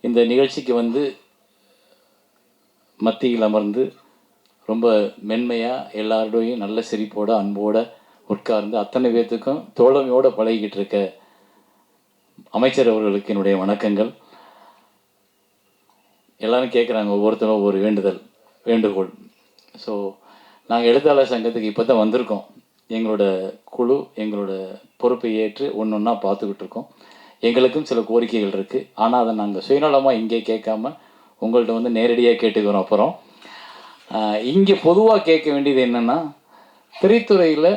இந்த நிகழ்ச்சிக்கு வந்து மத்தியில் அமர்ந்து ரொம்ப மென்மையாக எல்லாரோடையும் நல்ல சிரிப்போட அன்போடு உட்கார்ந்து அத்தனை பேர்த்துக்கும் தோழமையோடு பழகிக்கிட்டு இருக்க அமைச்சர் அவர்களுக்கு என்னுடைய வணக்கங்கள். எல்லோரும் கேட்குறாங்க, ஒவ்வொருத்தரும் ஒவ்வொரு வேண்டுகோள். ஸோ நாங்கள் எழுத்தாளர் சங்கத்துக்கு இப்போ தான் வந்திருக்கோம். எங்களோட குழு எங்களோட பொறுப்பை ஏற்று ஒன்று ஒன்றா பார்த்துக்கிட்டு இருக்கோம். எங்களுக்கும் சில கோரிக்கைகள் இருக்குது. ஆனால் அதை நாங்கள் சுயநலமாக இங்கே கேட்காம உங்கள்கிட்ட வந்து நேரடியாக கேட்டுக்கிறோம். அப்புறம் இங்கே பொதுவாக கேட்க வேண்டியது என்னென்னா, திரைத்துறையில்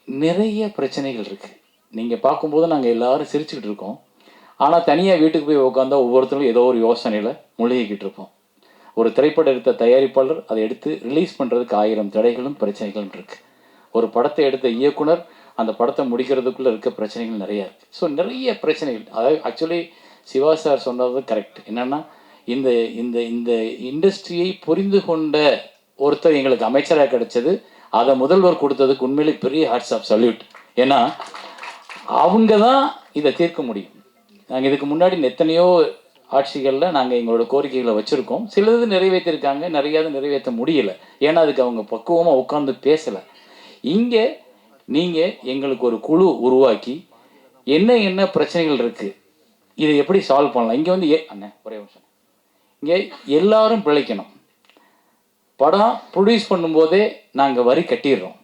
நிறைய பிரச்சனைகள் இருக்குது. நீங்கள் பார்க்கும்போது நாங்கள் எல்லோரும் சிரிச்சுக்கிட்டு இருக்கோம். ஆனால் தனியாக வீட்டுக்கு போய் உட்காந்தா ஒவ்வொருத்தரும் ஏதோ ஒரு யோசனையில் மூழ்கிக்கிட்டு இருப்போம். ஒரு திரைப்படம் எடுத்த தயாரிப்பாளர் அதை எடுத்து ரிலீஸ் பண்ணுறதுக்கு 1000 தடைகளும் பிரச்சனைகளும் இருக்குது. ஒரு படத்தை எடுத்த இயக்குனர் அந்த படத்தை முடிக்கிறதுக்குள்ளே இருக்க பிரச்சனைகள் நிறையா இருக்குது. ஸோ நிறைய பிரச்சனைகள். அதாவது ஆக்சுவலி சிவா சார் சொன்னது கரெக்ட். என்னென்னா, இந்த இந்த இந்த இண்டஸ்ட்ரியை புரிந்து கொண்ட ஒருத்தர் எங்களுக்கு அமைச்சராக கிடைச்சது. அதை முதல்வர் கொடுத்ததுக்கு உண்மையிலே பெரிய ஹார்ட்ஸ் ஆஃப் சல்யூட். ஏன்னா அவங்க தான் இதை தீர்க்க முடியும். நாங்கள் இதுக்கு முன்னாடி எத்தனையோ ஆட்சிகளில் நாங்கள் எங்களோட கோரிக்கைகளை வச்சுருக்கோம். சிலது நிறைவேற்றிருக்காங்க, நிறையாவது நிறைவேற்ற முடியலை. ஏன்னா அதுக்கு அவங்க பக்குவமாக உட்காந்து பேசலை. இங்கே நீங்கள் எங்களுக்கு ஒரு குழு உருவாக்கி என்ன பிரச்சனைகள் இருக்குது, இதை எப்படி சால்வ் பண்ணலாம். இங்கே வந்து ஒரே நிமிஷம். இங்கே எல்லாரும் பிழைக்கணும். படம் ப்ரொடியூஸ் பண்ணும்போதே நாங்கள் வரி கட்டிடுறோம்.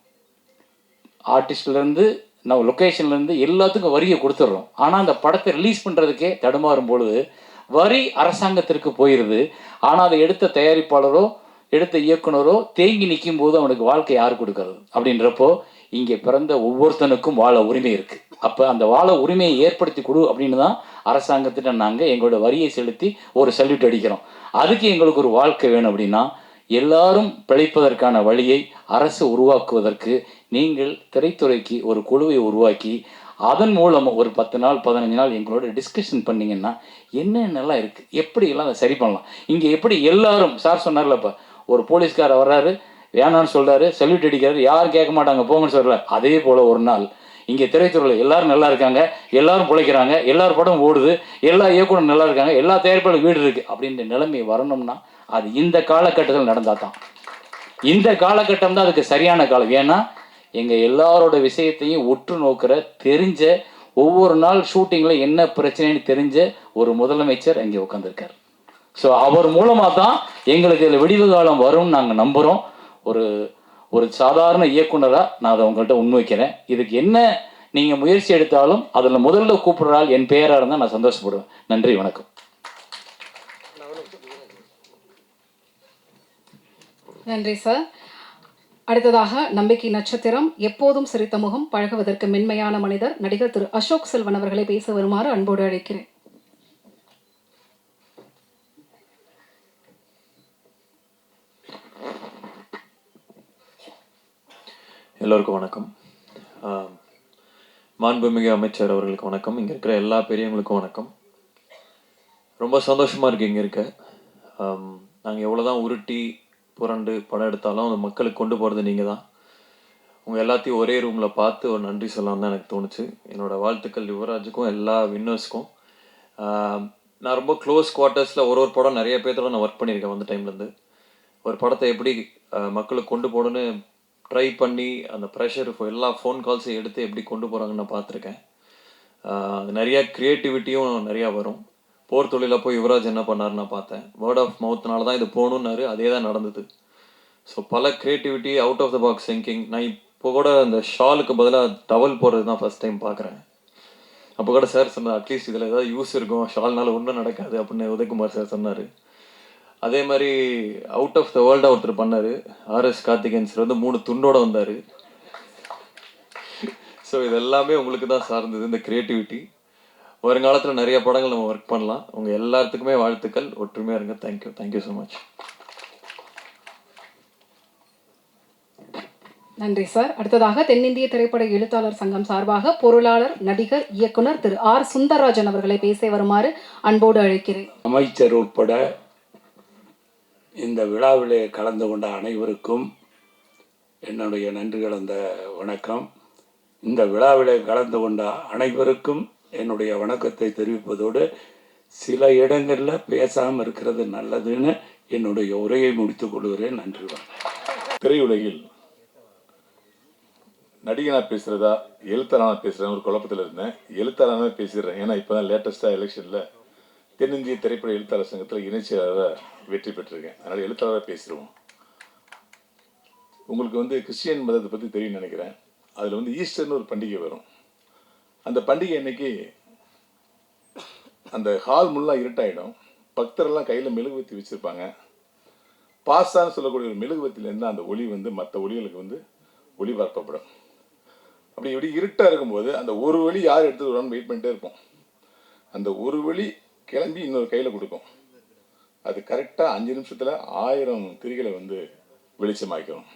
ஆர்டிஸ்ட்லேருந்து நம்ம லொக்கேஷன்லேருந்து எல்லாத்துக்கும் வரியை கொடுத்துட்றோம். ஆனால் அந்த படத்தை ரிலீஸ் பண்ணுறதுக்கே தடுமாறும் பொழுது வரி அரசாங்கத்திற்கு போயிடுது. ஆனால் அதை எடுத்த தயாரிப்பாளரோ எடுத்த இயக்குனரோ தேங்கி நிற்கும் போது அவனுக்கு வாழ்க்கை யார் கொடுக்கறது? அப்படின்றப்போ இங்கே பிறந்த ஒவ்வொருத்தனுக்கும் வாழ உரிமை இருக்குது. அப்போ அந்த வாழ உரிமையை ஏற்படுத்தி கொடு அப்படின்னு தான் அரசாங்கத்திட்ட நாங்கள் எங்களோட வரியை செலுத்தி ஒரு சல்யூட் அடிக்கிறோம். அதுக்கு எங்களுக்கு ஒரு வாழ்க்கை வேணும். அப்படின்னா எல்லாரும் பிழைப்பதற்கான வழியை அரசு உருவாக்குவதற்கு நீங்கள் திரைத்துறைக்கு ஒரு குழுவை உருவாக்கி அதன் மூலம் ஒரு 10 நாள் 15 நாள் எங்களோட டிஸ்கஷன் பண்ணிங்கன்னா என்னென்னலாம் இருக்குது, எப்படியெல்லாம் அதை சரி பண்ணலாம். இங்கே எப்படி எல்லாரும் சார் சொன்னார்லப்பா, ஒரு போலீஸ்காரர் வர்றாரு, வேணான்னு சொல்கிறாரு, சல்யூட் அடிக்கிறாரு, யாரும் கேட்க மாட்டாங்க போங்கன்னு சொல்கிறார். அதே போல் ஒரு நாள் இங்கே திரைத்துறையில் எல்லாரும் நல்லா இருக்காங்க, எல்லாரும் பிழைக்கிறாங்க, எல்லார் படம் ஓடுது, எல்லா இயக்குனரும் நல்லா இருக்காங்க, எல்லா தயாரிப்பாளரும் வீடு இருக்குது அப்படின்ற நிலைமை வரணும்னா அது இந்த காலகட்டத்தில் நடந்தால் தான். இந்த காலகட்டம் தான் அதுக்கு சரியான காலம். ஏன்னா எங்கள் எல்லாரோட விஷயத்தையும் உற்று நோக்கிற தெரிஞ்ச ஒவ்வொரு நாள் ஷூட்டிங்கில் என்ன பிரச்சனைன்னு தெரிஞ்ச ஒரு முதலமைச்சர் அங்கே உட்காந்துருக்கார். ஸோ அவர் மூலமாக தான் எங்களுக்கு இதில் விடிவு காலம் வரும்னு நாங்கள் நம்புகிறோம். ஒரு சாதாரண இயக்குனராக நான் அதை உங்கள்கிட்ட முன்வைக்கிறேன். இதுக்கு என்ன நீங்கள் முயற்சி எடுத்தாலும் அதில் முதல்ல கூப்பிடுறாள் என் பெயராக இருந்தால் நான் சந்தோஷப்படுவேன். நன்றி, வணக்கம். நன்றி சார். அடுத்ததாக நம்பிக்கை நட்சத்திரம், எப்போதும் சிரித்த முகம், பழகுவதற்கு மென்மையான மனிதர், நடிகர் திரு அசோக் செல்வன் அவர்களை பேச வருமாறு அன்போடு அழைக்கிறேன். எல்லோருக்கும் வணக்கம். மாண்புமிகு அமைச்சர் அவர்களுக்கு வணக்கம். இங்கே இருக்கிற எல்லா பெரியவங்களுக்கும் வணக்கம். ரொம்ப சந்தோஷமாக இருக்குது இங்கே இருக்க. நாங்கள் எவ்வளோதான் உருட்டி புரண்டு படம் எடுத்தாலும் அந்த மக்களுக்கு கொண்டு போகிறது நீங்கள் தான். உங்கள் எல்லாத்தையும் ஒரே ரூமில் பார்த்து ஒரு நன்றி சொல்லலாம் தான் எனக்கு தோணுச்சு. என்னோடய வாழ்த்துக்கள் யுவராஜுக்கும் எல்லா வின்னர்ஸ்க்கும். நான் ரொம்ப க்ளோஸ் குவார்ட்டர்ஸில் ஒரு படம் நிறைய பேர்த்தோட நான் ஒர்க் பண்ணியிருக்கேன். வந்த டைம்லேருந்து ஒரு படத்தை எப்படி மக்களுக்கு கொண்டு போகணுன்னு ட்ரை பண்ணி அந்த ப்ரெஷர் எல்லா ஃபோன் கால்ஸையும் எடுத்து எப்படி கொண்டு போகிறாங்கன்னு நான் பார்த்துருக்கேன். அது நிறையா க்ரியேட்டிவிட்டியும் நிறையா வரும். போர் தொழிலில் போய் யுவராஜ் என்ன பண்ணார் நான் பார்த்தேன். வேர்ட் ஆஃப் மவுத்னால தான் இது போகணுன்னாரு, அதே தான் நடந்தது. ஸோ பல creativity, out of the box thinking. நான் இப்போ கூட அந்த ஷாலுக்கு பதிலாக டவல் போடுறது தான் ஃபஸ்ட் டைம் பார்க்குறேன். அப்போ கூட சார் சொன்னார், அட்லீஸ்ட் இதில் ஏதாவது யூஸ் இருக்கும், ஷால்னால ஒன்றும் நடக்காது அப்படின்னு உதயகுமார் சார் சொன்னார். அதே மாதிரி அவுட் ஆஃப் த வேர்ல்டாக ஒருத்தர் பண்ணார். ஆர்எஸ் கார்த்திகேயன் சார் வந்து 3 துண்டோடு வந்தார். ஸோ இது எல்லாமே உங்களுக்கு தான் சார்ந்தது இந்த க்ரியேட்டிவிட்டி. வருங்காலத்தில் நிறைய படங்கள் நம்ம ஒர்க் பண்ணலாம். உங்கள் எல்லாத்துக்குமே வாழ்த்துக்கள். ஒற்றுமையாக இருங்க. Thank you so much. நன்றி சார். அடுத்ததாக தென்னிந்திய திரைப்பட எழுத்தாளர் சங்கம் சார்பாக பொருளாளர், நடிகர், இயக்குனர் திரு ஆர் சுந்தரராஜன் அவர்களை பேச வருமாறு அன்போடு அழைக்கிறேன். அமைச்சர் உட்பட இந்த விழாவிலே கலந்து கொண்ட அனைவருக்கும் என்னுடைய நன்றி கலந்த வணக்கம். இந்த விழாவிலே கலந்து கொண்ட அனைவருக்கும் என்னுடைய வணக்கத்தை தெரிவிப்பதோடு சில இடங்களில் பேசாமல் இருக்கிறது நல்லதுன்னு என்னுடைய உரையை முடித்துக் கொள்கிறேன். நன்றி. திரையுலகில் நடிகனாக பேசுகிறதா எழுத்தாளனாக பேசுகிறேன் ஒரு குழப்பத்தில் இருந்தேன். எழுத்தாளனாக பேசிடுறேன். ஏன்னா இப்போ தான் லேட்டஸ்ட்டாக எலெக்ஷனில் தென்னிந்திய திரைப்பட எழுத்தாளர் சங்கத்தில் இணைச்சியாளராக வெற்றி பெற்றிருக்கேன். அதனால் எழுத்தாளராக பேசிடுவோம். உங்களுக்கு வந்து கிறிஸ்டியன் மதத்தை பற்றி தெரியும்னு நினைக்கிறேன். அதில் வந்து ஈஸ்டர்னு ஒரு பண்டிகை வரும். அந்த பண்டிகை அன்னைக்கு அந்த ஹால் முல்லாம் இருட்டாயிடும். பக்தரெல்லாம் கையில் மெழுகுவத்தி வச்சுருப்பாங்க. பாஸ்தான்னு சொல்லக்கூடிய ஒரு மெழுகுவத்திலேருந்து அந்த ஒளி வந்து மற்ற ஒளிகளுக்கு வந்து ஒளிபரப்பப்படும். அப்படி இப்படி இருட்டாக இருக்கும்போது அந்த ஒரு வழி யார் எடுத்து வருவான்னு வெயிட் பண்ணிட்டே இருப்போம். அந்த ஒரு வழி கிளம்பி இன்னொரு கையில் கொடுக்கும். அது கரெக்டாக 5 நிமிஷத்தில் 1000 திரிகளை வந்து வெளிச்சமாக்கணும்.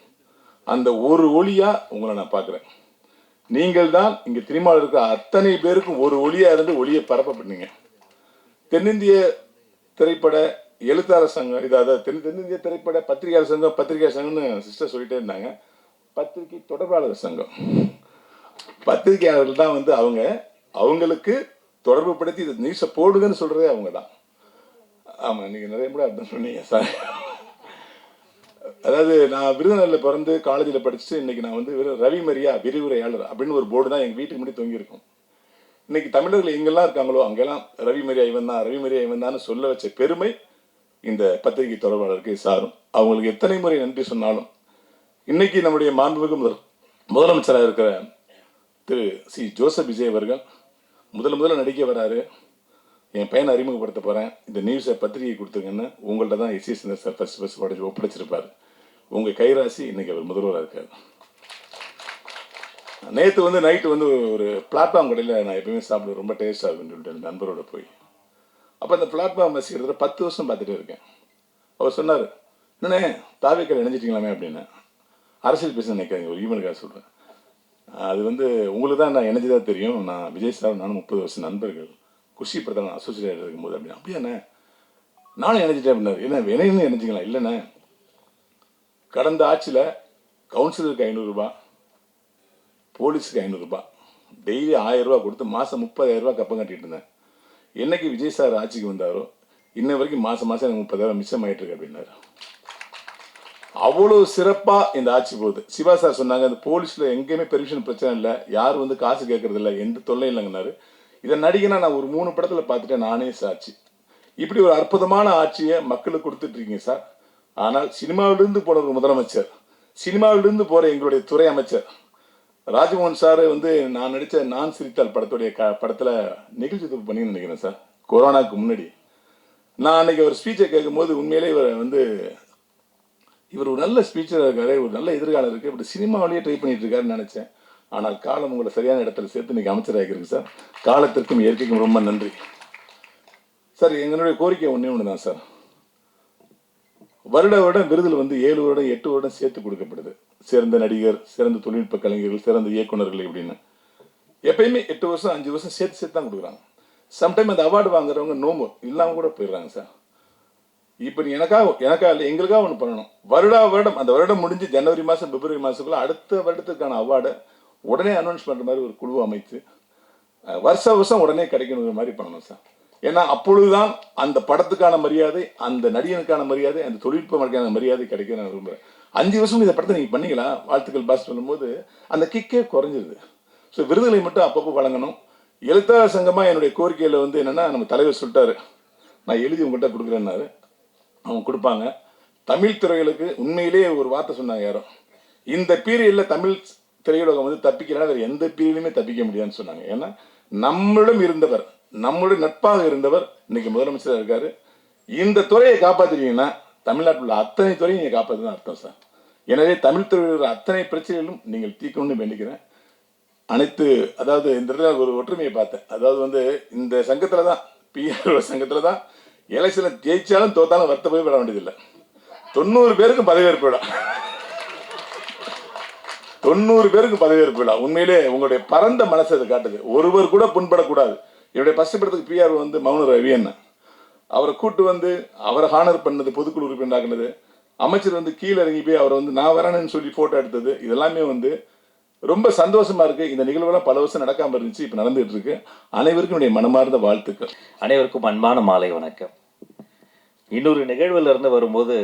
அந்த ஒரு ஒளியாக உங்களை நான் பார்க்குறேன். நீங்கள் தான் இங்கே திருமாவில் இருக்கிற அத்தனை பேருக்கும் ஒரு ஒளியாக இருந்து ஒளியை பரப்பப்பட்டீங்க. தென்னிந்திய திரைப்பட எழுத்தாளர் சங்கம் இதாவது தென்னிந்திய திரைப்பட பத்திரிகையாளர் சங்கம்னு சிஸ்டர் சொல்லிட்டே இருந்தாங்க. பத்திரிகை தொடர்பாளர் சங்கம், பத்திரிகையாளர்கள் தான் வந்து அவங்களுக்கு தொடர்பு படுத்தி இதை நியூஸை போடுங்கன்னு சொல்கிறதே அவங்க தான். ஆமாம், நீங்கள் நிறைய கூட அர்த்தம் சொன்னீங்க சார். அதாவது நான் விருதுநகரில் பிறந்து காலேஜில் படிச்சுட்டு இன்றைக்கி நான் வந்து ரவி மரியா விரிவுரையாளர் அப்படின்னு ஒரு போர்டு தான் எங்கள் வீட்டுக்கு முன்னாடி தொங்கியிருக்கும். இன்றைக்கி தமிழர்கள் எங்கெல்லாம் இருக்காங்களோ அங்கெல்லாம் ரவி மரியா இவன் தான் சொல்ல வச்ச பெருமை இந்த பத்திரிகை தொடர்பாளருக்கு சாரும். அவங்களுக்கு எத்தனை முறை நன்றி சொன்னாலும் இன்னைக்கு நம்முடைய மாண்புமிகு முதலமைச்சராக இருக்கிற திரு சி ஜோசப் விஜய் அவர்கள் முதல்ல நடிக்க வராரு. என் பையனை அறிமுகப்படுத்த போகிறேன், இந்த நியூஸை பத்திரிகை கொடுத்துருங்கன்னு உங்கள்கிட்ட தான் எஸ்சி சுந்தர் சார் ஃபர்ஸ்ட் படிச்சு ஒப்படைச்சிருப்பார். உங்கள் கைராசி இன்னைக்கு அவர் முதல்வராக இருக்கார். நேற்று வந்து நைட்டு வந்து ஒரு பிளாட்ஃபார்ம் கடையில் நான் எப்பயுமே சாப்பிடுவேன், ரொம்ப டேஸ்ட்டாக இருக்குன்னு சொல்லிட்டு நண்பரோட போய் அப்போ அந்த பிளாட்ஃபார்ம் பஸ் கிட்டத்தட்ட 10 வருஷம் பார்த்துட்டே இருக்கேன். அவர் சொன்னார், என்னண்ணே தாவேக்கால் இணைஞ்சிட்டிங்களாமே அப்படின்னு. அரசியல் பேச நினைக்காதீங்க, ஒரு ஈவெண்ட்காக சொல்கிறேன். அது வந்து உங்களுக்கு தான் நான் இணைஞ்சதாக தெரியும். நான் விஜய் சார் நானும் 30 வருஷம் நண்பர்கள். குஷி பிரதான் அசோசியேட் இருக்கும்போது அப்படின்னு. அப்படியாண்ணே நானும் இணைஞ்சிட்டேன் அப்படின்னாரு. என்ன வினைன்னு இணைஞ்சிங்களா? இல்லைண்ணே, கடந்த ஆட்சியில் கவுன்சிலருக்கு 500 ரூபா, போலீஸுக்கு 500 ரூபா, டெய்லி 1000 ரூபா கொடுத்து மாதம் 30,000 ரூபா கப்பம் கட்டிட்டு இருந்தேன். என்னைக்கு விஜய் சார் ஆட்சிக்கு வந்தாரோ இன்ன வரைக்கும் மாதம் எனக்கு 30,000 மிச்சம் ஆகிட்டு இருக்கு அப்படின்னாரு. அவ்வளோ சிறப்பாக இந்த ஆட்சி போகுது. சிவா சார் சொன்னாங்க, அந்த போலீஸில் எங்கேயுமே பெர்மிஷன் பிரச்சனை இல்லை, யாரும் வந்து காசு கேட்கறது இல்லை, எந்த தொல்லை இல்லைங்கன்னாரு. இதை நடிகனா நான் ஒரு 3 படத்தில் பார்த்துட்டேன், நானே சாட்சி. இப்படி ஒரு அற்புதமான ஆட்சியை மக்களுக்கு கொடுத்துட்டு இருக்கீங்க சார். ஆனால் சினிமாவிலிருந்து போன ஒரு முதலமைச்சர், சினிமாவிலிருந்து போகிற எங்களுடைய துறை அமைச்சர் ராஜ்மோகன் சார் வந்து நான் நடித்த நான் சிரித்தால் படத்துடைய படத்தில் நிகழ்ச்சி தொகுப்பு பண்ணி நினைக்கிறேன் சார். கொரோனாவுக்கு முன்னாடி நான் அன்னைக்கு ஒரு ஸ்பீச்சை கேட்கும்போது உண்மையிலே இவர் ஒரு நல்ல ஸ்பீச்சராக இருக்காரு, ஒரு நல்ல எதிர்காலம் இருக்குது, இப்படி சினிமாவிலேயே ட்ரை பண்ணிட்டு இருக்காருன்னு நினச்சேன். ஆனால் காலம் உங்களை சரியான இடத்துல சேர்த்து இன்னைக்கு அமைச்சராகிருக்கு சார். காலத்திற்கும் இயற்கைக்கும் ரொம்ப நன்றி சார். எங்களுடைய கோரிக்கை ஒன்று தான் சார். வருடம் விருதில் வந்து 7 வருடம் 8 வருடம் சேர்த்து கொடுக்கப்படுது. சிறந்த நடிகர், சிறந்த தொழில்நுட்ப கலைஞர்கள், சிறந்த இயக்குநர்கள் இப்படின்னு எப்பயுமே 8 வருஷம் 5 வருஷம் சேர்த்து தான் கொடுக்குறாங்க. சம்டைம் அந்த அவார்டு வாங்குறவங்க நோம்பு இல்லாமல் கூட போயிடுறாங்க சார். இப்போ நீ எனக்கா இல்லை எங்களுக்காக ஒன்று பண்ணணும். வருடம் அந்த வருடம் முடிஞ்சு ஜனவரி மாதம் பிப்ரவரி மாதத்துக்குள்ள அடுத்த வருடத்துக்கான அவார்டை உடனே அனௌன்ஸ் பண்ணுற மாதிரி ஒரு குழுவை அமைத்து வருஷம் உடனே கிடைக்கணுங்கிற மாதிரி பண்ணணும் சார். ஏன்னா அப்பொழுதுதான் அந்த படத்துக்கான மரியாதை, அந்த நடிகனுக்கான மரியாதை, அந்த தொழில்நுட்பமான மரியாதை கிடைக்க நான் விரும்புகிறேன். 5 வருஷம் இந்த படத்தை நீங்கள் பண்ணீங்களா, வாழ்த்துக்கள் பாஸ் பண்ணும்போது அந்த கிக்கே குறைஞ்சிருது. ஸோ விருதுகளை மட்டும் அப்பப்போ வழங்கணும். எழுத்தாளர் சங்கமாக என்னுடைய கோரிக்கையில் வந்து என்னென்னா, நம்ம தலைவர் சொல்லிட்டாரு, நான் எழுதி உங்கள்கிட்ட கொடுக்குறேன்னாரு. அவங்க கொடுப்பாங்க. தமிழ் துறைகளுக்கு உண்மையிலேயே ஒரு வார்த்தை சொன்னாங்க யாரோ, இந்த பீரியடில் தமிழ் திரையுலகம் வந்து தப்பிக்கிறனா வேறு எந்த பீரியட்லையுமே தப்பிக்க முடியாதுன்னு சொன்னாங்க. ஏன்னா நம்மளிடம் இருந்தவர், நம்மளுடைய நட்பாக இருந்தவர் இன்னைக்கு முதலமைச்சராக இருக்காரு. இந்த துறையை காப்பாற்றுவீங்கன்னா தமிழ்நாட்டில் உள்ள அத்தனை துறையும் நீங்கள் காப்பாற்றுன்னு அர்த்தம் சார். எனவே தமிழ் துறையில் அத்தனை பிரச்சனைகளும் நீங்கள் தீர்க்கணும்னு வேண்டிக்கிறேன். அதாவது இந்த இடத்துல ஒரு ஒற்றுமையை பார்த்தேன். அதாவது வந்து இந்த சங்கத்தில் தான், பிஆர் சங்கத்தில் தான் எலெக்ஷனில் ஜெயிச்சாலும் தோத்தாலும் வருத்த போய் விட வேண்டியதில்லை. 90 பேருக்கும் பதவியேற்பு விழா, 90 பேருக்கு பதவியேற்பு விழா. உண்மையிலே உங்களுடைய பரந்த மனசு அதை காட்டுது. ஒருவர் கூட புண்படக்கூடாது. என்னுடைய ஃபர்ஸ்ட் படத்துக்கு பிஆர் வந்து மௌன ரவி என்ன, அவரை கூட்டு வந்து அவரை ஹானர் பண்ணது, பொதுக்குழு உறுப்பினராக்குனது, அமைச்சர் வந்து கீழே இறங்கி போய் அவரை வந்து நான் வரேன்னு சொல்லி ஃபோட்டோ எடுத்தது, இதெல்லாமே வந்து ரொம்ப சந்தோஷமா இருக்கு. இந்த நிகழ்வுலாம் பல வருஷம் நடக்காம இருந்துச்சு, இப்ப நடந்துட்டு இருக்கு. அனைவருக்கும் என்னுடைய மனமார்ந்த வாழ்த்துக்கள். அனைவருக்கும் அன்பான மாலை வணக்கம். இன்னொரு நிகழ்வுல இருந்து வரும்போது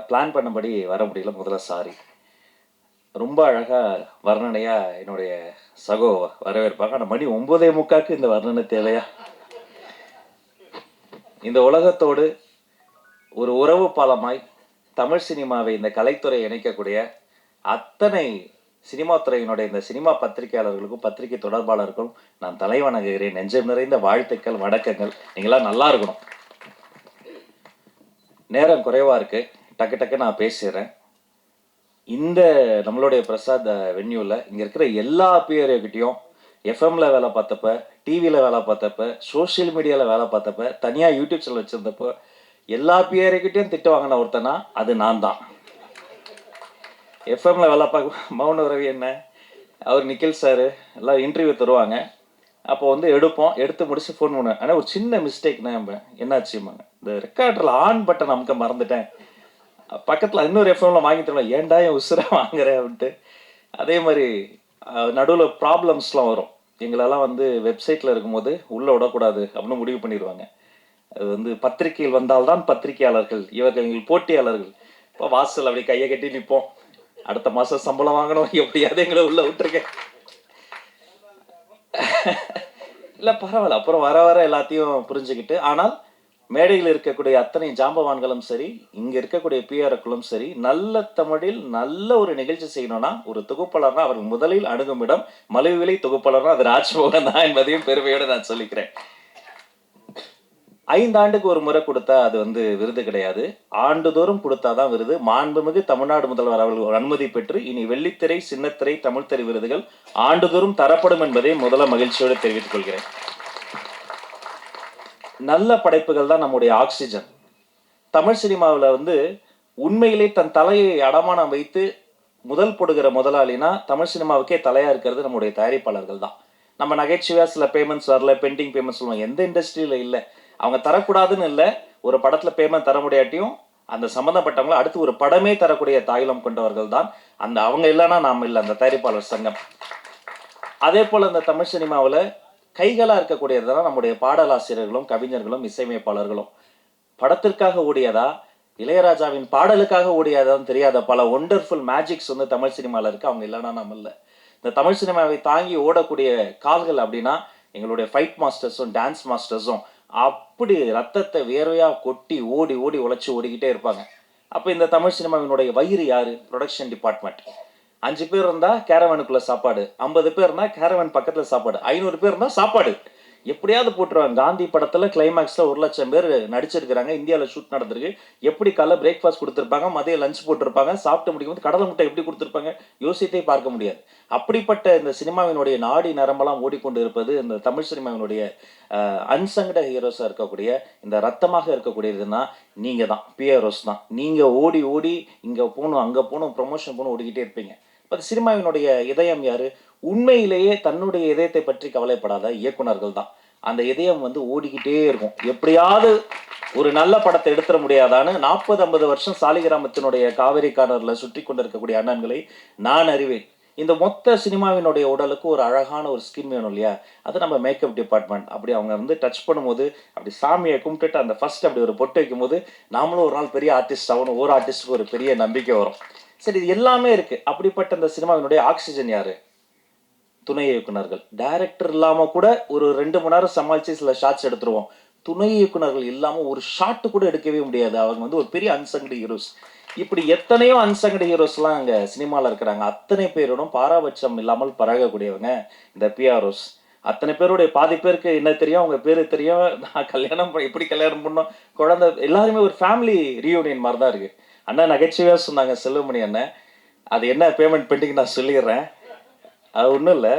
பிளான் பண்ணபடி வர முடியல. முதல்ல சாரி. ரொம்ப அழகா வர்ணனையா என்னுடைய சகோ வரவேற்பாங்க. ஆனால் மணி 9:45 இந்த வர்ணனை தேவையா? இந்த உலகத்தோடு ஒரு உறவு பாலமாய் தமிழ் சினிமாவை இந்த கலைத்துறை இணைக்கக்கூடிய அத்தனை சினிமா துறையினுடைய இந்த சினிமா பத்திரிகையாளர்களுக்கும் பத்திரிகை தொடர்பாளர்களுக்கும் நான் தலை வணங்குகிறேன். நெஞ்சம் நிறைந்த வாழ்த்துக்கள், வணக்கங்கள். நீங்களாம் நல்லா இருக்கணும். நேரம் குறைவா இருக்கு, டக்கு டக்கு நான் பேசிடுறேன். இந்த நம்மளுடைய பிரசாத் வென்யூவில் இங்கே இருக்கிற எல்லா பேர்கிட்டையும் எஃப்எம்ல வேலை பார்த்தப்ப, டிவியில் வேலை பார்த்தப்ப, சோஷியல் மீடியாவில் வேலை பார்த்தப்ப, தனியாக யூடியூப் சேனல் வச்சுருந்தப்போ எல்லா பேர்கிட்டையும் திட்டு வாங்கின ஒருத்தனா அது நான் தான். எஃப்எம்ல வேலை பார்க்க மௌன ரவி என்ன, அவர் நிக்கில் சார் எல்லாம் இன்டர்வியூ தருவாங்க. அப்போ வந்து எடுத்து முடிச்சு ஃபோன் பண்ணுவேன். ஆனால் ஒரு சின்ன மிஸ்டேக்னா என்னாச்சுமாங்க, இந்த ரெக்கார்டரில் ஆன் பட்டன் அமுக்க மறந்துட்டேன். பக்கத்தில் இன்னொரு எஃப்எம்ல வாங்கி தருவேன், ஏன்டா என் உசுரை வாங்குறேன் அப்படின்ட்டு. அதே மாதிரி நடுவில் ப்ராப்ளம்ஸ்லாம் வரும். எங்களெல்லாம் வந்து வெப்சைட்டில் இருக்கும்போது உள்ளே விடக்கூடாது அப்படின்னு முடிவு பண்ணிடுவாங்க. அது வந்து பத்திரிகையில் வந்தால்தான் பத்திரிகையாளர்கள், இவர்கள் எங்கள் போட்டியாளர்கள். இப்போ வாசல் அப்படி கையை கட்டி நிற்போம், அடுத்த மாதம் சம்பளம் வாங்கணும், எப்படியாவது எங்களை உள்ள விட்டுருக்கேன். இல்லை பரவாயில்ல, அப்புறம் வர வர எல்லாத்தையும் புரிஞ்சுக்கிட்டு. ஆனால் மேடையில் இருக்கக்கூடிய அத்தனை ஜாம்பவான்களும் சரி, இங்கே இருக்கக்கூடிய பிஆர்களும் சரி, நல்ல தமிழில் நல்ல ஒரு நிகழ்ச்சி செய்யணும்னா ஒரு தொகுப்பாளர்னா அவர்கள் முதலில் அணுகும் இடம் மலிவிலை தொகுப்பாளர்னா அது ராஜ்மோகன் தான் என்பதையும் பெருமையோடு நான் சொல்லிக்கிறேன். 5 ஆண்டுக்கு ஒரு முறை கொடுத்தா அது வந்து விருது கிடையாது, ஆண்டுதோறும் கொடுத்தாதான் விருது. மாண்புமிகு தமிழ்நாடு முதல்வர் அவர்கள் அனுமதி பெற்று இனி வெள்ளித்திரை, சின்னத்திரை, தமிழ்த்திரை விருதுகள் ஆண்டுதோறும் தரப்படும் என்பதை முதல்ல மகிழ்ச்சியோடு தெரிவித்துக் கொள்கிறேன். நல்ல படைப்புகள் தான் நம்முடைய ஆக்சிஜன். தமிழ் சினிமாவில் வந்து உண்மையிலே தன் தலையை அடமானம் வைத்து முதல் போடுகிற முதலாளினா தமிழ் சினிமாவுக்கே தலையா இருக்கிறது நம்முடைய தயாரிப்பாளர்கள் தான். நம்ம நகைச்சுவையா சில பேமெண்ட்ஸ் வரல, பெண்டிங் பேமெண்ட்ஸ் சொல்லுவாங்க, எந்த இண்டஸ்ட்ரியில இல்லை. அவங்க தரக்கூடாதுன்னு இல்லை, ஒரு படத்துல பேமெண்ட் தர முடியாட்டியும் அந்த சம்மந்தப்பட்டவங்களை அடுத்து ஒரு படமே தரக்கூடிய தாயுளம் கொண்டவர்கள் தான் அந்த. அவங்க இல்லைன்னா நாம் இல்லை, அந்த தயாரிப்பாளர் சங்கம். அதே போல அந்த தமிழ் சினிமாவில் கைகளா இருக்கக்கூடியதுதான் நம்முடைய பாடலாசிரியர்களும் கவிஞர்களும் இசையமைப்பாளர்களும். படத்திற்காக ஓடியதா, இளையராஜாவின் பாடலுக்காக ஓடியதான்னு தெரியாத பல ஒண்டர்ஃபுல் மேஜிக்ஸ் வந்து தமிழ் சினிமாவில் இருக்கு. அவங்க இல்லைன்னா நம்ம இல்லை. இந்த தமிழ் சினிமாவை தாங்கி ஓடக்கூடிய கால்கள் அப்படின்னா எங்களுடைய ஃபைட் மாஸ்டர்ஸும் டான்ஸ் மாஸ்டர்ஸும் அப்படி ரத்தத்தை வேர்வையா கொட்டி ஓடி ஓடி உழைச்சி ஓடிக்கிட்டே இருப்பாங்க. அப்போ இந்த தமிழ் சினிமாவினுடைய வயிறு யாரு? Production department. 5 பேர் இருந்தா கேரவனுக்குள்ள சாப்பாடு, 50 பேர் இருந்தா கேரவன் பக்கத்துல சாப்பாடு, 500 பேர் இருந்தா சாப்பாடு எப்படியாவது போட்டுருவாங்க. காந்தி படத்துல கிளைமேக்ஸ்ல 1,00,000 பேர் நடிச்சிருக்கிறாங்க, இந்தியாவில் ஷூட் நடந்திருக்கு. எப்படி காலைல பிரேக்ஃபாஸ்ட் கொடுத்துருப்பாங்க, மதியம் லஞ்ச் போட்டிருப்பாங்க, சாப்பிட்டு முடிக்கும்போது கடலை முட்டை எப்படி கொடுத்துருப்பாங்க, யோசித்தே பார்க்க முடியாது. அப்படிப்பட்ட இந்த சினிமாவினுடைய நாடி நரம்பெல்லாம் ஓடிக்கொண்டு இருப்பது இந்த தமிழ் சினிமாவினுடைய அன்சங்கட ஹீரோஸாக இருக்கக்கூடிய இந்த ரத்தமாக இருக்கக்கூடியதுன்னா நீங்கள் தான், பிஆர்ஓஸ் தான். நீங்கள் ஓடி ஓடி இங்கே போகணும் அங்கே போகணும் ப்ரொமோஷன் போகணும் ஓடிக்கிட்டே இருப்பீங்க. இப்போ சினிமாவினுடைய இதயம் யாரு? உண்மையிலேயே தன்னுடைய இதயத்தை பற்றி கவலைப்படாத இயக்குனர்கள் தான். அந்த இதயம் வந்து ஓடிக்கிட்டே இருக்கும். எப்படியாவது ஒரு நல்ல படத்தை எடுத்துட முடியாதான்னு 40-50 வருஷம் சாலிகிராமத்தினுடைய காவேரி கார்னரில் சுற்றி கொண்டிருக்கக்கூடிய அண்ணன்களை நான் அறிவேன். இந்த மொத்த சினிமாவினுடைய உடலுக்கு ஒரு அழகான ஒரு ஸ்கின் வேணும் இல்லையா? அது நம்ம மேக்கப் டிபார்ட்மெண்ட். அப்படி அவங்க வந்து டச் பண்ணும்போது அப்படி சாமியை கும்பிட்டுட்டு அந்த ஃபர்ஸ்ட் அப்படி ஒரு பொட்டு வைக்கும் போது நாமளும் ஒரு நாள் பெரிய ஆர்டிஸ்ட் ஆகணும், ஒரு ஆர்டிஸ்ட்டுக்கு ஒரு பெரிய நம்பிக்கை வரும். சரி, இது எல்லாமே இருக்கு. அப்படிப்பட்ட இந்த சினிமாவினுடைய ஆக்சிஜன் யாரு? துணை இயக்குனர்கள். டைரக்டர் இல்லாம கூட ஒரு 2 மணி நேரம் சமாளிச்சு சில ஷாட்ஸ் எடுத்துருவோம். துணை இயக்குனர்கள் இல்லாம ஒரு ஷாட் கூட எடுக்கவே முடியாது. அவங்க வந்து ஒரு பெரிய அன்சங்கடு ஹீரோஸ். இப்படி எத்தனையோ அன்சங்கடு ஹீரோஸ்லாம் அங்கே சினிமாவில் இருக்கிறாங்க. அத்தனை பேரோடும் பாராபட்சம் இல்லாமல் பழகக்கூடியவங்க இந்த பிஆர்ஓஸ். அத்தனை பேருடைய பாதி பேருக்கு என்ன தெரியும், அவங்க பேரு தெரியும். நான் எப்படி கல்யாணம் பண்ணோம், குழந்தை, எல்லாருமே ஒரு ஃபேமிலி ரீயூனியன் மாதிரி தான் இருக்கு. அண்ணா நகைச்சுவையாக சொன்னாங்க செல்வமணி அண்ணன், அது என்ன பேமெண்ட் பெண்டிங் நான் சொல்லிடுறேன். அது ஒன்றும் இல்லை,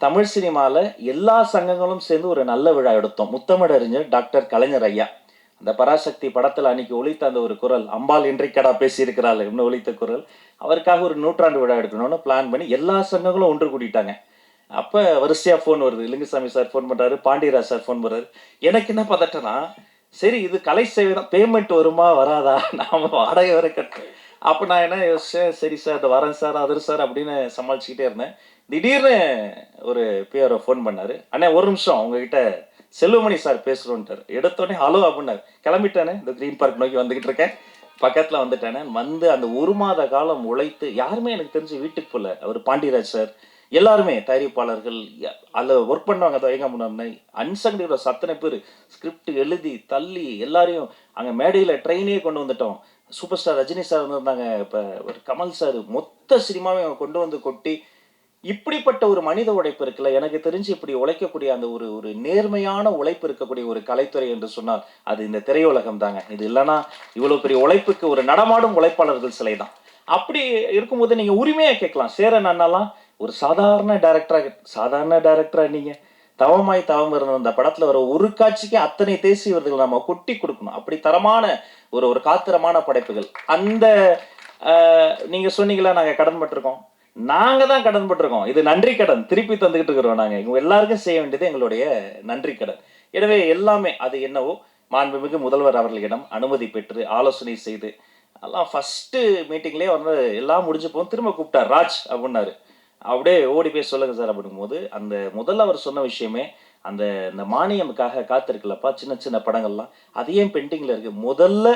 தமிழ் சினிமாவில் எல்லா சங்கங்களும் சேர்ந்து ஒரு நல்ல விழா எடுத்தோம். முத்தமிழறிஞர் டாக்டர் கலைஞர் ஐயா அந்த பராசக்தி படத்தில் அன்னைக்கு ஒலித்த அந்த ஒரு குரல், அம்பாள் இன்றைக்கடா பேசியிருக்கிறாள் இன்னும் ஒலித்த குரல், அவருக்காக ஒரு 100ஆண்டு விழா எடுக்கணும்னு பிளான் பண்ணி எல்லா சங்கங்களும் ஒன்று கூட்டிட்டாங்க. அப்போ வரிசையாக ஃபோன் வருது. லிங்குசாமி சார் ஃபோன் பண்ணுறாரு, பாண்டியராஜ் சார் ஃபோன் பண்ணுறாரு. எனக்கு என்ன பதட்டனா, சரி இது கலை சேவை தான், பேமெண்ட் வருமா வராதா, நாம் வாடகை வர கட்ட அப்போ நான் என்ன யோசிச்சேன், சரி சார் இந்த வரேன் சார் அதர் சார் அப்படின்னு சமாளிச்சுக்கிட்டே இருந்தேன். திடீர்னு ஒரு பிஆர்ஓ ஃபோன் பண்ணாரு. அண்ணே ஒரு நிமிஷம் உங்ககிட்ட செல்வமணி சார் பேசுகிறோன்ட்டார். எடுத்தோடனே ஹலோ அப்படின்னாரு. கிளம்பிட்டானே, இந்த க்ரீன் பார்க் நோக்கி வந்துக்கிட்டு இருக்கேன். பக்கத்தில் வந்துட்டானே. வந்து அந்த 1 மாத காலம் உழைத்து யாருமே எனக்கு தெரிஞ்சு வீட்டுக்கு போகல. அவர் பாண்டியராஜ் சார் எல்லாருமே தயாரிப்பாளர்கள் அதில் ஒர்க் பண்ணுவாங்க. தயங்க முன்னாடி அன்சங்டு ஹீரோஸ் அத்தனை பேர் ஸ்கிரிப்ட் எழுதி தள்ளி எல்லாரையும் அங்கே மேடையில் ட்ரெயினே கொண்டு வந்துட்டோம். சூப்பர் ஸ்டார் ரஜினி சார் வந்திருந்தாங்க, இப்போ ஒரு கமல் சார், மொத்த சினிமாவை அவங்க கொண்டு வந்து கொட்டி இப்படிப்பட்ட ஒரு மனித உழைப்பு இருக்குல்ல, எனக்கு தெரிஞ்சு இப்படி உழைக்கக்கூடிய அந்த ஒரு ஒரு நேர்மையான உழைப்பு இருக்கக்கூடிய ஒரு கலைத்துறை என்று சொன்னால் அது இந்த திரையுலகம் தாங்க. இது இல்லைன்னா இவ்வளோ பெரிய உழைப்புக்கு ஒரு நடமாடும் உழைப்பாளர்கள் சிலை தான். அப்படி இருக்கும்போது நீங்கள் உரிமையாக கேட்கலாம், சேரன் அண்ணாலாம் ஒரு சாதாரண டைரக்டரா நீங்கள் தவமாய் தவம் இருந்த அந்த படத்தில் வர ஒரு காட்சிக்கு அத்தனை தேசிய விருதுகள் நம்ம கொட்டி கொடுக்கணும். அப்படி தரமான ஒரு ஒரு காத்திரமான படைப்புகள். அந்த நீங்கள் சொன்னீங்களா நாங்கள் கடன் பட்டிருக்கோம், நாங்கள் தான் கடன் பட்டிருக்கோம். இது நன்றி கடன் திருப்பி தந்துக்கிட்டு இருக்கிறோம். நாங்கள் இவங்க எல்லாருக்கும் செய்ய வேண்டியது எங்களுடைய நன்றி கடன். எனவே எல்லாமே அது என்னவோ மாண்புமிகு முதல்வர் அவர்களிடம் அனுமதி பெற்று ஆலோசனை செய்து எல்லாம் ஃபஸ்ட்டு மீட்டிங்லேயே வந்து எல்லாம் முடிஞ்சு போகும். திரும்ப கூப்பிட்டார், ராஜ் அப்படின்னாரு. அப்படியே ஓடி போய் சொல்லுங்க சார் அப்படிங்கும்போது அந்த முதல்ல அவர் சொன்ன விஷயமே அந்த இந்த மானியமுக்காக காத்திருக்கலப்பா சின்ன சின்ன படங்கள்லாம் அது ஏன் பெண்டிங்கில் இருக்குது. முதல்ல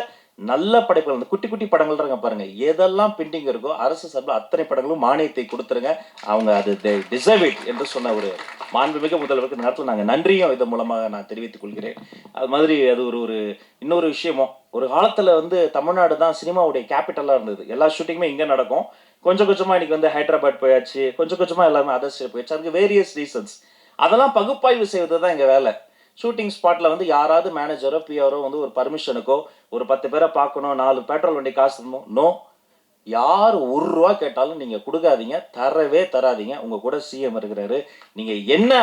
நல்ல படைப்புகள் அந்த குட்டி குட்டி படங்கள் இருக்க பாருங்க, எதெல்லாம் பெண்டிங் இருக்கோ அரசு சார்பில் அத்தனை படங்களும் மானியத்தை கொடுத்துருங்க, அவங்க அது டிசர்வ் இட் என்று சொன்ன ஒரு மாண்புமிகு முதல்வருக்கு இந்த நேரத்தில் நாங்கள் நன்றியும் இதன் மூலமாக நான் தெரிவித்துக் கொள்கிறேன். அது மாதிரி அது ஒரு ஒரு இன்னொரு விஷயமும், ஒரு காலத்தில் வந்து தமிழ்நாடு தான் சினிமாவுடைய கேபிட்டலாக இருந்தது. எல்லா ஷூட்டிங்குமே இங்கே நடக்கும். கொஞ்சம் கொஞ்சமாக இன்னைக்கு வந்து ஹைதராபாத் போயாச்சு, கொஞ்சம் கொஞ்சமாக எல்லாமே அதர் ஸ்டேட் போயாச்சு. அதுக்கு வேரியஸ் ரீசன்ஸ். அதெல்லாம் பகுப்பாய்வு செய்வது தான் எங்கள் வேலை. ஷூட்டிங் ஸ்பாட்டில் வந்து யாராவது மேனேஜரோ பிஆரோ வந்து ஒரு பர்மிஷனுக்கோ ஒரு 10 பேரை பார்க்கணும், 4 பெட்ரோல் வண்டி காசு தரணும், நோ. யார் ₹1 கேட்டாலும் நீங்கள் கொடுக்காதீங்க, தரவே தராதீங்க. உங்கள் கூட சிஎம் இருக்கிறாரு, நீங்கள் என்ன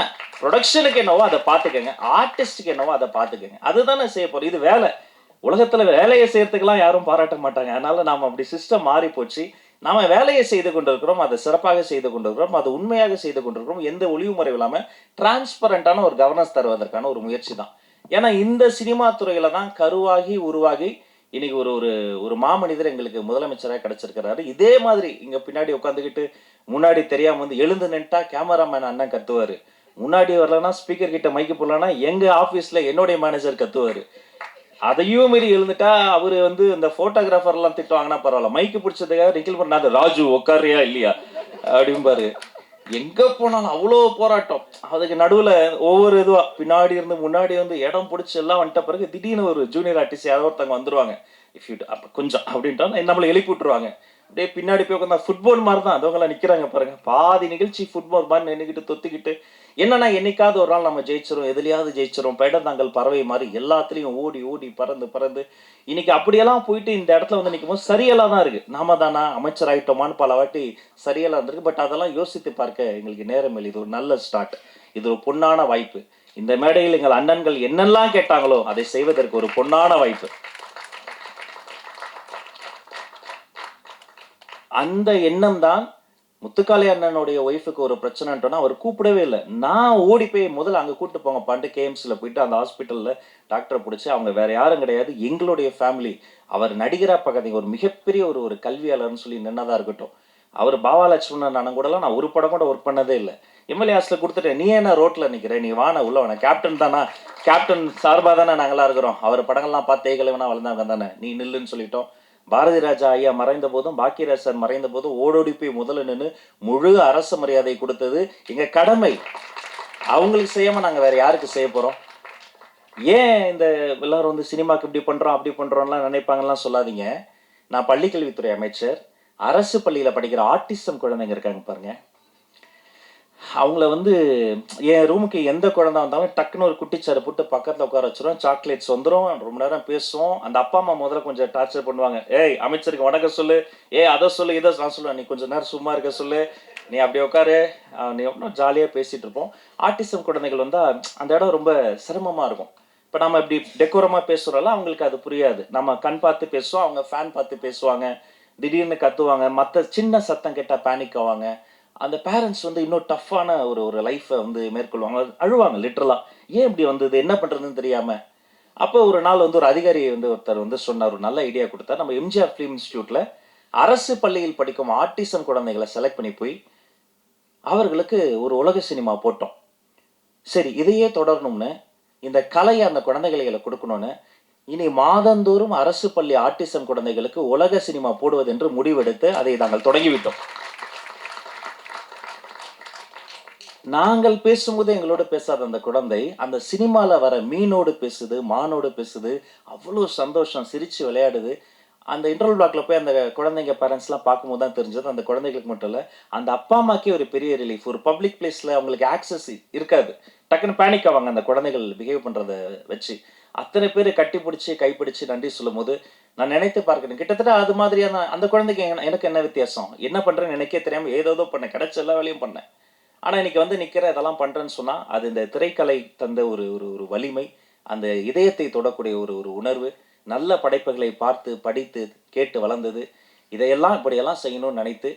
ப்ரொடக்ஷனுக்கு என்னவோ அதை பார்த்துக்கங்க, ஆர்டிஸ்ட்டுக்கு என்னவோ அதை பார்த்துக்கங்க. அதுதானே செய்ய போகிறோம். இது வேலை. உலகத்தில் வேலையை செய்யறதுக்கெல்லாம் யாரும் பாராட்ட மாட்டாங்க. அதனால நாம் அப்படி சிஸ்டம் மாறி போச்சு. நாம் வேலையை செய்து கொண்டிருக்கிறோம், அதை சிறப்பாக செய்து கொண்டிருக்கிறோம், அது உண்மையாக செய்து கொண்டிருக்கிறோம். எந்த ஒளிவு முறையும் இல்லாமல் டிரான்ஸ்பரண்டான ஒரு கவர்னன்ஸ் தருவதற்கான ஒரு முயற்சி தான். ஏன்னா இந்த சினிமா துறையில தான் கருவாகி உருவாகி இன்னைக்கு ஒரு ஒரு ஒரு மாமனிதர் எங்களுக்கு முதலமைச்சராக கிடைச்சிருக்கிறாரு. இதே மாதிரி இங்க பின்னாடி உட்காந்துக்கிட்டு முன்னாடி தெரியாம வந்து எழுந்து நின்ட்டா கேமராமேன் அண்ணன் கத்துவாரு, முன்னாடி வரலன்னா ஸ்பீக்கர் கிட்ட மைக்கு போடலன்னா எங்க ஆபீஸ்ல என்னுடைய மேனேஜர் கத்துவாரு. அதையும் மீறி எழுந்துட்டா அவரு வந்து இந்த போட்டோகிராஃபர் எல்லாம் திட்டுவாங்கன்னா பரவாயில்ல, மைக்கு பிடிச்சதுக்காக நிக்கல் பண்ணாத ராஜு உட்காரியா இல்லையா அப்படிம்பாரு. எங்க போனாலும் அவ்வளோ போராட்டம். அதுக்கு நடுவுல ஒவ்வொரு இதுவா பின்னாடி இருந்து முன்னாடி வந்து இடம் பிடிச்சி எல்லாம் வந்துட்ட பிறகு திடீர்னு ஒரு ஜூனியர் ஆர்டிஸ்ட் யாரோ ஒருத்தவங்க வந்துருவாங்க. இஃப் யூ அப்ப கொஞ்சம் அப்படின்ட்டா நம்மளை எழுப்பி விட்டுருவாங்க. அப்படியே பின்னாடி போய் உட்காந்தா ஃபுட்பால் மாதிரி தான் அதவங்களாம் நிற்கிறாங்க பாருங்க. பாதி நிகழ்ச்சி ஃபுட்பால் மாதிரி நின்றுக்கிட்டு தொத்திக்கிட்டு என்னன்னா என்னைக்காவது ஒரு நாள் நம்ம ஜெயிச்சிரும், எதுலையாவது ஜெயிச்சிரும், பெடந்தாங்கள் பறவை மாதிரி எல்லாத்துலேயும் ஓடி ஓடி பறந்து பறந்து இன்னைக்கு அப்படியெல்லாம் போயிட்டு இந்த இடத்துல வந்து நிற்கும் போது சரியெல்லாம் தான் இருக்குது. நாம தானா அமைச்சர் ஆகிட்டோமான்னு பல வாட்டி சரியெல்லாம் இருந்திருக்கு. பட் அதெல்லாம் யோசித்து பார்க்க எங்களுக்கு நேரம் இல்லை. இது ஒரு நல்ல ஸ்டார்ட், இது ஒரு பொன்னான வாய்ப்பு. இந்த மேடையில் எங்கள் அண்ணன்கள் என்னெல்லாம் கேட்டாங்களோ அதை செய்வதற்கு ஒரு பொன்னான வாய்ப்பு. அந்த எண்ணம் தான் முத்துக்காளி அண்ணனுடைய ஒய்ஃபுக்கு ஒரு பிரச்சனைட்டோன்னா அவர் கூப்பிடவே இல்லை. நான் ஓடி போய் முதல்ல அங்கே கூப்பிட்டு போங்க பாண்டு கேஎம்ஸில் போயிட்டு அந்த ஹாஸ்பிட்டலில் டாக்டரை பிடிச்சி, அவங்க வேற யாரும் கிடையாது எங்களுடைய ஃபேமிலி. அவர் நடிகராக பார்க்காதீங்க, ஒரு மிகப்பெரிய ஒரு ஒரு கல்வியாளர்னு சொல்லி நின்னதாக இருக்கட்டும். அவர் பாவா லட்சுமணன் அண்ணன் கூடலாம் நான் ஒரு படம் கூட ஒர்க் பண்ணதே இல்லை. எம்எல்ஏ ஹாஸ்டில் கொடுத்துட்டேன், நீ என்ன ரோட்டில் நிற்கிற, நீ வான உள்ள வேணா, கேப்டன் தானா, கேப்டன் சார்பாக தானே நாங்களாம் இருக்கிறோம், அவர் படங்கள்லாம் பார்த்து தேகலைவனா வளர்ந்தாங்க தானே, நீ நில்லுன்னு சொல்லிட்டோம். பாரதி ராஜா ஐயா மறைந்த போதும் பாக்கியராஜ் சார் மறைந்த போதும் ஓடோடி போய் முதல்ல நின்று முழு அரசு மரியாதை கொடுத்தது எங்க கடமை. அவங்களுக்கு செய்யாம நாங்க வேற யாருக்கு செய்ய போறோம்? ஏன் இந்த எல்லாரும் வந்து சினிமாக்கு இப்படி பண்றோம் அப்படி பண்றோம்லாம் நினைப்பாங்கலாம் சொல்லாதீங்க. நான் பள்ளிக்கல்வித்துறை அமைச்சர். அரசு பள்ளியில படிக்கிற ஆட்டிசம் குழந்தைங்க இருக்காங்க பாருங்க, அவங்கள வந்து என் ரூமுக்கு எந்த குழந்தை வந்தாலும் டக்குன்னு ஒரு குட்டிச்சாரை போட்டு பக்கத்தில் உட்கார வச்சிரும், சாக்லேட்ஸ் வந்துடும், ரொம்ப நேரம் பேசுவோம். அந்த அப்பா அம்மா முதல்ல கொஞ்சம் டார்ச்சர் பண்ணுவாங்க. ஏய் அமைச்சருக்கு வணக்கம் சொல்லு, அதை சொல்லு, இதை நான் சொல்லுவேன், நீ கொஞ்சம் நேரம் சும்மா இருக்க சொல்லு, நீ அப்படி உட்காரு, நீ ஒன்றும் ஜாலியாக பேசிகிட்டு இருப்போம். ஆட்டிசம் குழந்தைகள் வந்தால் அந்த இடம் ரொம்ப சிரமமாக இருக்கும். இப்போ நம்ம இப்படி டெக்கோரமாக பேசுகிறோம்ல, அவங்களுக்கு அது புரியாது. நம்ம கண் பார்த்து பேசுவோம், அவங்க ஃபேன் பார்த்து பேசுவாங்க, திடீர்னு கத்துவாங்க, மற்ற சின்ன சத்தம் கேட்டால் பேனிக் ஆவாங்க. அந்த பேரண்ட்ஸ் வந்து இன்னும் டஃப்பான ஒரு ஒரு லைஃப்பை வந்து மேற்கொள்வாங்க, அழுவாங்க லிட்ரலாக. ஏன் இப்படி வந்தது, என்ன பண்ணுறதுன்னு தெரியாமல். அப்போ ஒரு நாள் வந்து ஒரு அதிகாரி வந்து ஒருத்தர் வந்து சொன்னார், ஒரு நல்ல ஐடியா கொடுத்தார். நம்ம எம்ஜிஆர் ஃபிலிம் இன்ஸ்டியூட்டில் அரசு பள்ளியில் படிக்கும் ஆட்டிசம் குழந்தைகளை செலக்ட் பண்ணி போய் அவர்களுக்கு ஒரு உலக சினிமா போட்டோம். சரி, இதையே தொடரணும்னு, இந்த கலையை அந்த குழந்தைகளை கொடுக்கணும்னு, இனி மாதந்தோறும் அரசு பள்ளி ஆட்டிசம் குழந்தைகளுக்கு உலக சினிமா போடுவது என்று முடிவெடுத்து அதை நாங்கள் தொடங்கிவிட்டோம். நாங்கள் பேசும்போது எங்களோட பேசாத அந்த குழந்தை அந்த சினிமால வர மீனோடு பேசுது, மானோடு பேசுது, அவ்வளோ சந்தோஷம், சிரிச்சு விளையாடுது. அந்த இன்டர்வல் பிளாக்ல போய் அந்த குழந்தைங்க பேரண்ட்ஸ்லாம் பார்க்கும்போது தான் தெரிஞ்சது, அந்த குழந்தைகளுக்கு மட்டும் இல்லை, அந்த அப்பா அம்மாக்கே ஒரு பெரிய ரிலீஃப். ஒரு பப்ளிக் பிளேஸ்ல அவங்களுக்கு ஆக்சஸ் இருக்காது, டக்குன்னு பேனிக் ஆவாங்க அந்த குழந்தைகள் பிஹேவ் பண்றதை வச்சு. அத்தனை பேர் கட்டிப்பிடிச்சு கைப்பிடிச்சு நன்றி சொல்லும் போது நான் நினைத்து பார்க்கிறேன், கிட்டத்தட்ட அது மாதிரியான அந்த குழந்தைக்கு எனக்கு என்ன வித்தியாசம், என்ன பண்றேன்னு எனக்கே தெரியாம ஏதோ பண்ணேன், கிடைச்ச எல்லா வேலையும் பண்ணேன். ஆனா இன்னைக்கு வந்து நிக்கிற இதெல்லாம் பண்றேன்னு சொன்னா அது இந்த திரைக்கலை தந்த ஒரு ஒரு ஒரு வலிமை, அந்த இதயத்தை தொடக்கூடிய ஒரு ஒரு உணர்வு, நல்ல படைப்புகளை பார்த்து படித்து கேட்டு வளர்ந்தது. இதையெல்லாம் இப்படியெல்லாம் செய்யணும்னு நினைத்து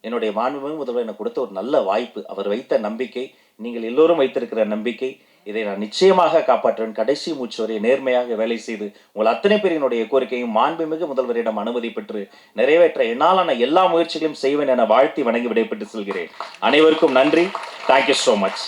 என்னுடைய மாண்புமிகு முதல்வர் எனக்கு கொடுத்த ஒரு நல்ல வாய்ப்பு, அவர் வைத்த நம்பிக்கை, நீங்கள் எல்லோரும் வைத்திருக்கிற நம்பிக்கை, இதை நான் நிச்சயமாக காப்பாற்றுவேன். கடைசி மூச்சு வரை நேர்மையாக வேலை செய்து உங்கள் அத்தனை பேரினுடைய கோரிக்கையும் மாண்புமிகு முதல்வரிடம் அனுமதி பெற்று நிறைவேற்ற என்னாலான எல்லா முயற்சிகளையும் செய்வேன் என வாழ்த்தி வணங்கி விடைபெற்று செல்கிறேன். அனைவருக்கும் நன்றி. Thank you so much.